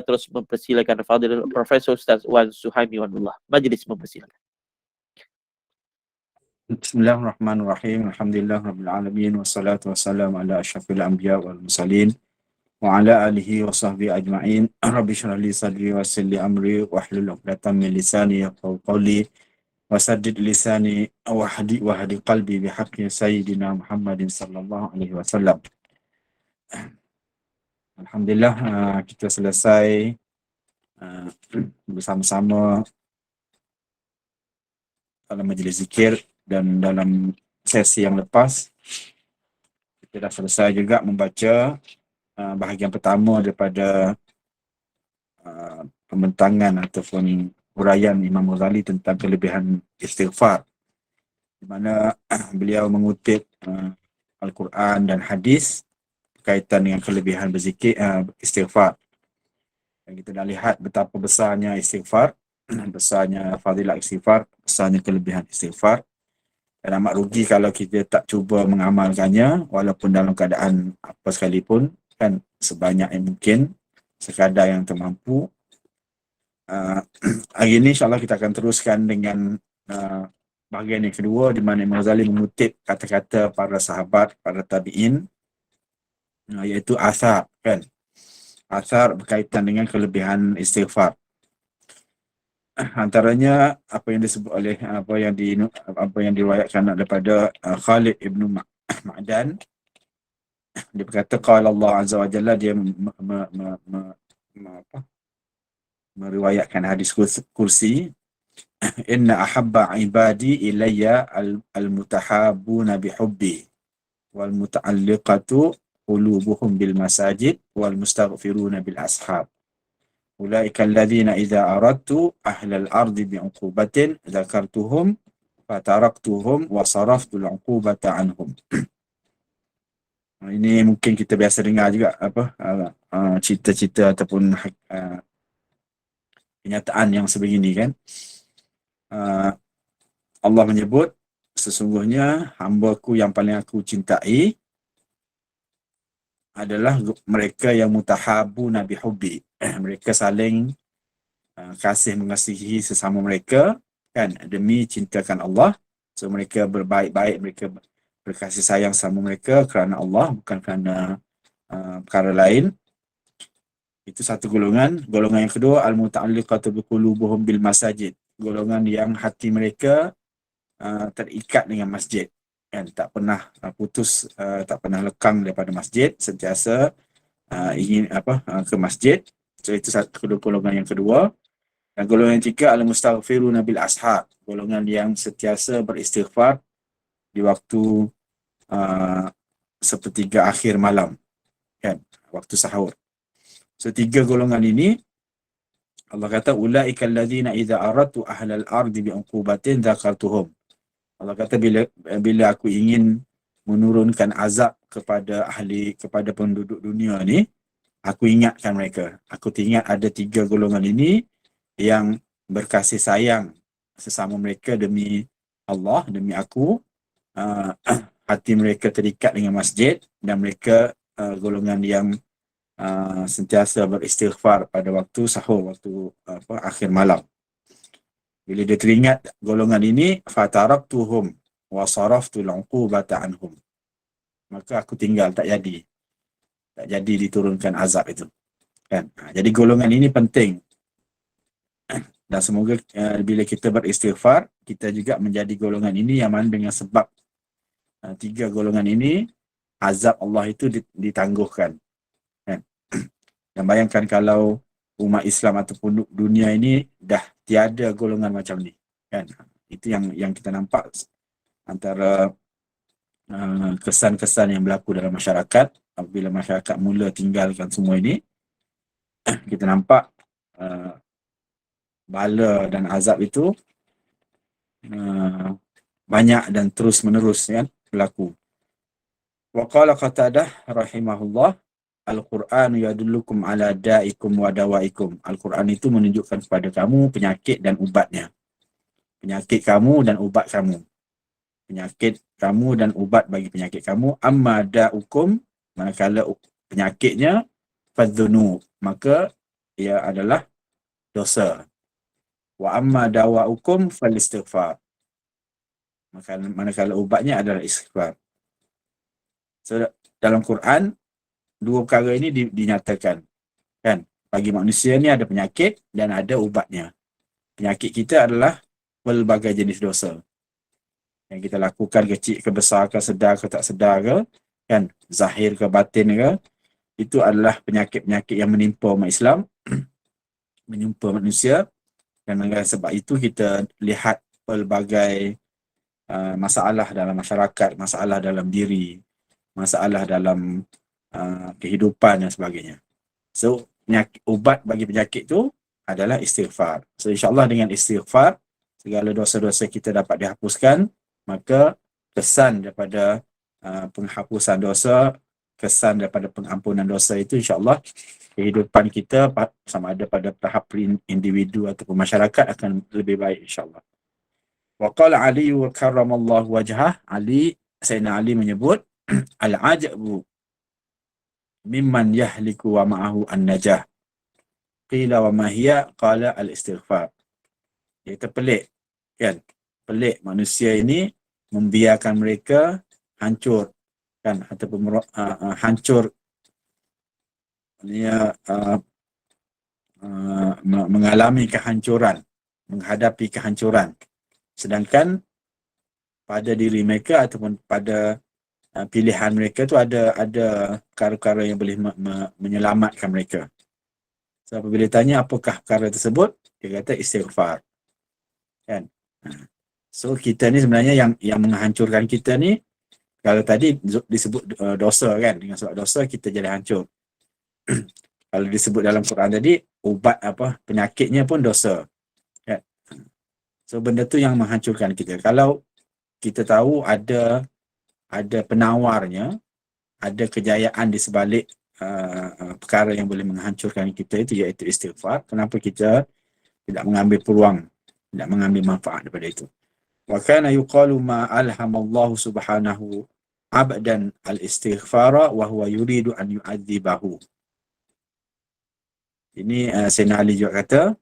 terus mempersilakan Fadil Profesor Ustaz Wan Suhaimi Wanullah. Majlis mempersilakan. Bismillahirrahmanirrahim. Alhamdulillah rabbil alamin wassalatu wassalamu ala asyrafil anbiya wal mursalin wa ala alihi wa sahbihi ajma'in. Rabbi shrah li sadri wa yassir li amri wahlul 'uqdatam min lisani yafqahu qawli wasaddid lisani wahdi qalbi bihaqqi sayyidina Muhammadin sallallahu alaihi wasallam. Alhamdulillah kita selesai bersama-sama dalam majlis zikir, dan dalam sesi yang lepas kita dah selesai juga membaca bahagian pertama daripada pembentangan ataupun huraian Imam Ghazali tentang kelebihan istighfar, di mana beliau mengutip Al-Quran dan hadis berkaitan dengan kelebihan berzikir istighfar. Dan kita dah lihat betapa besarnya istighfar, besarnya fadilah istighfar, besarnya kelebihan istighfar. Dan amat rugi kalau kita tak cuba mengamalkannya walaupun dalam keadaan apa sekalipun, kan, sebanyak yang mungkin, sekadar yang termampu. Hari ini insyaAllah kita akan teruskan dengan bahagian yang kedua, di mana Imam Ghazali mengutip kata-kata para sahabat, para tabi'in, iaitu asar, kan. Asar berkaitan dengan kelebihan istighfar. Antaranya apa yang disebut oleh apa yang diriwayatkan daripada Khalid ibn Ma'dan. Dia berkata qala Allah azza wa jalla, dia meriwayatkan hadis kursi, inna ahabba ibadi ilayya al-mutahabuna bihubbi wal muta'alliqatu qulubuhum bil masajid wal mustaghfiruna bil ashab. Ulaika alladhina idza aradtu ahlal ardi bi'uqubatin dzakartuhum fataraktuhum wa saraftu al-uqubata anhum. Ini mungkin kita biasa dengar juga cerita-cerita ataupun kenyataan yang sebegini, kan. Allah menyebut, sesungguhnya hamba-Ku yang paling aku cintai adalah mereka yang mutahabuna bihubbi. Mereka saling kasih mengasihi sesama mereka, kan, demi cintakan Allah. So mereka berbaik-baik, mereka berkasih sayang sama mereka kerana Allah, bukan kerana perkara lain. Itu satu golongan. Golongan yang kedua, al-muta'alliqatu biqulubuhum bil masajid. Golongan yang hati mereka terikat dengan masjid, kan, tak pernah putus, tak pernah lekang daripada masjid, sentiasa ingin ke masjid. So itu satu golongan yang kedua. Dan golongan yang ketiga, al-mustaghfiruna bil ashab. Golongan yang sentiasa beristighfar di waktu sepertiga akhir malam, kan, waktu sahur. So tiga golongan ini Allah kata ulaika alladzina idza aradtu ahlal ardi bi'uqubatin dzakartuhum. Allah kata bila aku ingin menurunkan azab kepada penduduk dunia ni, aku ingatkan mereka. Aku ingat ada tiga golongan ini yang berkasih sayang sesama mereka demi Allah, demi aku. Hati mereka terikat dengan masjid, dan mereka golongan yang sentiasa beristighfar pada waktu sahur, waktu akhir malam. Bila dia teringat golongan ini, fataraktuhum wa saraftu al-uqubata anhum. Maka aku tinggal, tak jadi diturunkan azab itu, kan. Jadi golongan ini penting. Dan semoga bila kita beristighfar, kita juga menjadi golongan ini yang mana dengan sebab tiga golongan ini, azab Allah itu ditangguhkan, kan. Dan bayangkan kalau umat Islam ataupun dunia ini dah tiada golongan macam ni, kan. Itu yang kita nampak antara kesan-kesan yang berlaku dalam masyarakat. Apabila masyarakat mula tinggalkan semua ini, kita nampak bala dan azab itu banyak dan terus menerus, kan, berlaku. Wa qala Qatadah rahimahullah, Al-Quran yadullukum ala da'ikum wa dawaikum. Al-Quran itu menunjukkan kepada kamu penyakit dan ubatnya. Penyakit kamu dan ubat kamu. Penyakit kamu dan ubat bagi penyakit kamu. Amma da'ukum, manakala penyakitnya, fadzunub, maka ia adalah dosa. Wa amma dawa'ukum falistighfar. Maka manakala ubatnya adalah istighfar. So, dalam Quran dua perkara ini dinyatakan, kan? Bagi manusia ni ada penyakit dan ada ubatnya. Penyakit kita adalah pelbagai jenis dosa yang kita lakukan, kecil ke besar ke, sedar ke tak sedar ke, kan, zahir ke batin ke, itu adalah penyakit-penyakit yang menimpa umat Islam, menimpa manusia. Dan dengan sebab itu kita lihat pelbagai masalah dalam masyarakat, masalah dalam diri, masalah dalam kehidupan dan sebagainya. So, ubat bagi penyakit tu adalah istighfar. So, insyaAllah dengan istighfar, segala dosa-dosa kita dapat dihapuskan. Maka kesan daripada penghapusan dosa, kesan daripada pengampunan dosa itu, insyaAllah kehidupan kita sama ada pada tahap individu ataupun masyarakat akan lebih baik, insyaAllah. Wa qala Ali wa karramallahu wajhah, Sayyidina Ali menyebut al-ajabu mimman yahliku wa ma'ahu an-najah. Qila wa ma hiya, qala al-istighfar. Dia terpelik, kan? Pelik manusia ini membiarkan mereka hancur, kan, ataupun hancur, dia mengalami kehancuran, menghadapi kehancuran, sedangkan pada diri mereka ataupun pada pilihan mereka tu ada perkara-perkara yang boleh menyelamatkan mereka. So, apabila ditanya apakah perkara tersebut, dia kata istighfar, kan. So kita ni sebenarnya yang menghancurkan kita ni, kalau tadi disebut dosa, kan, dengan sebab dosa kita jadi hancur. Kalau disebut dalam Quran tadi, ubat penyakitnya pun dosa, kan. So benda tu yang menghancurkan kita. Kalau kita tahu ada penawarnya, ada kejayaan di sebalik perkara yang boleh menghancurkan kita itu, iaitu istighfar, kenapa kita tidak mengambil peluang, tidak mengambil manfaat daripada itu? Wa kana yuqalu ma alhamallahu subhanahu abdan al-istighfara wa huwa yuridu an yu'adzibahu. Ini Sayyidina Ali juga kata,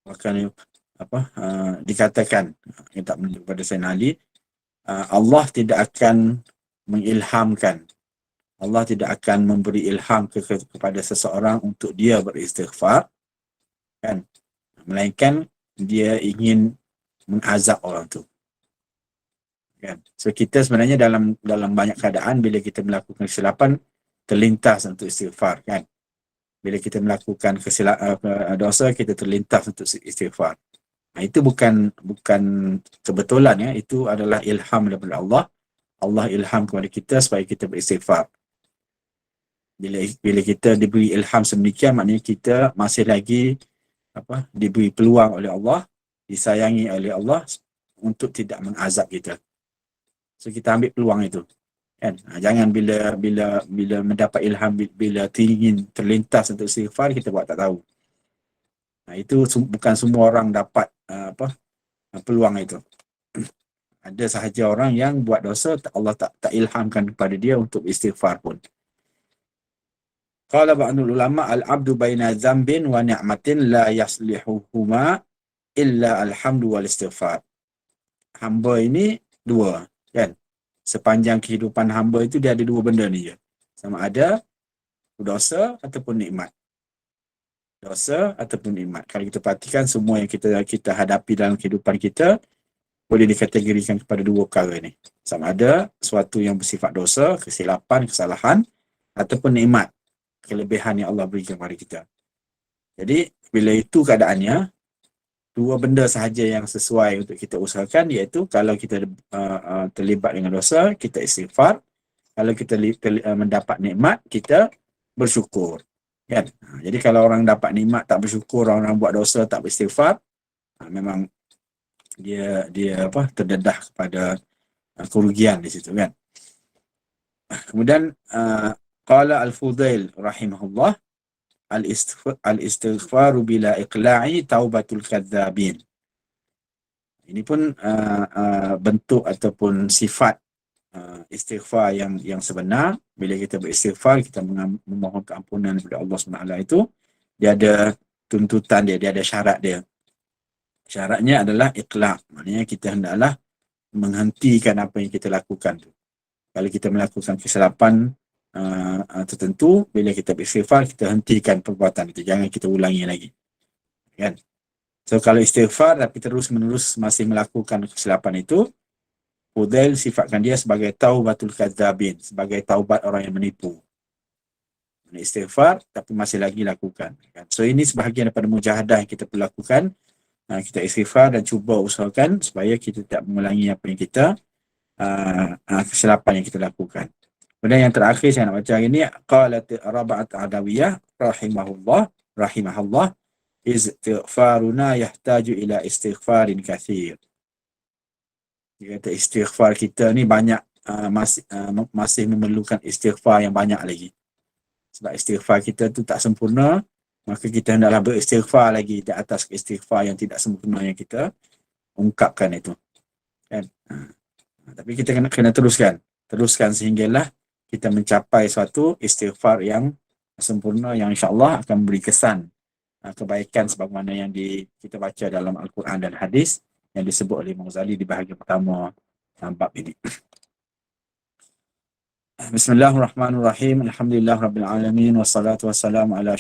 bahkan dikatakan, yang tak menunjuk kepada Sayyidina Ali, Allah tidak akan mengilhamkan, Allah tidak akan memberi ilham kepada seseorang untuk dia beristighfar, kan, melainkan dia ingin mengazab orang tu, kan. So kita sebenarnya dalam banyak keadaan bila kita melakukan kesilapan terlintas untuk istighfar, kan. Bila kita melakukan dosa, kita terlintas untuk istighfar. Itu bukan kebetulan, ya. Itu adalah ilham daripada Allah. Allah ilham kepada kita supaya kita beristighfar. Bila kita diberi ilham sedemikian, maknanya kita masih lagi diberi peluang oleh Allah, disayangi oleh Allah untuk tidak mengazab kita. So kita ambil peluang itu, kan. Jangan bila mendapat ilham, bila ingin terlintas untuk istighfar, kita buat tak tahu. Itu bukan semua orang dapat peluang itu. Ada sahaja orang yang buat dosa, Allah tak ilhamkan kepada dia untuk istighfar pun. Qala ba'dul ulama al-'abdu baina dzambin wa ni'matin la yaslihuhuma illa alhamdu wal istighfar. Hamba ini dua, kan. Sepanjang kehidupan hamba itu dia ada dua benda ni je. Sama ada dosa ataupun nikmat. Dosa ataupun nikmat. Kalau kita perhatikan, semua yang kita hadapi dalam kehidupan kita boleh dikategorikan kepada dua perkara ni. Sama ada sesuatu yang bersifat dosa, kesilapan, kesalahan, ataupun nikmat, kelebihan yang Allah berikan kepada kita. Jadi bila itu keadaannya, dua benda sahaja yang sesuai untuk kita usahakan, iaitu kalau kita terlibat dengan dosa, kita istighfar. Kalau kita mendapat nikmat, kita bersyukur, kan. Jadi kalau orang dapat nikmat tak bersyukur, orang buat dosa tak beristighfar, memang dia terdedah kepada kerugian di situ, kan. Kemudian qala al-Fudail rahimahullah, al-istighfaru bila iqla'i taubatul kadzabin. Ini pun bentuk ataupun sifat istighfar yang sebenar. Bila kita beristighfar, kita memohon keampunan kepada Allah SWT itu, dia ada tuntutan dia ada syarat dia. Syaratnya adalah iqla'. Maknanya kita hendaklah menghentikan apa yang kita lakukan tu. Kalau kita melakukan kesilapan tertentu, bila kita beristighfar, kita hentikan perbuatan itu, jangan kita ulangi lagi, kan? So kalau istighfar tapi terus-menerus masih melakukan kesilapan itu, Fudail sifatkan dia sebagai taubatul kadzabin, sebagai taubat orang yang menipu. Istighfar tapi masih lagi lakukan, kan? So ini sebahagian daripada mujahadah yang kita perlu lakukan. Kita istighfar dan cuba usahakan supaya kita tidak mengulangi apa yang kita kesilapan yang kita lakukan. Kemudian yang terakhir saya nak baca hari ini, qalat Raba'at Adawiyah rahimahullah, istighfaruna yahtaju ila istighfarin kathir. Dia kata istighfar kita ni banyak, masih memerlukan istighfar yang banyak lagi. Sebab istighfar kita tu tak sempurna, maka kita hendaklah beristighfar lagi di atas istighfar yang tidak sempurna yang kita ungkapkan itu, kan? Tapi kita kena teruskan sehinggalah kita mencapai suatu istighfar yang sempurna, yang insya-Allah akan memberi kesan kebaikan sebagaimana yang kita baca dalam Al-Quran dan hadis yang disebut oleh Imam Ghazali di bahagian pertama bab ini. Bismillahirrahmanirrahim. Alhamdulillahirabbil alamin wassalatu wassalamu ala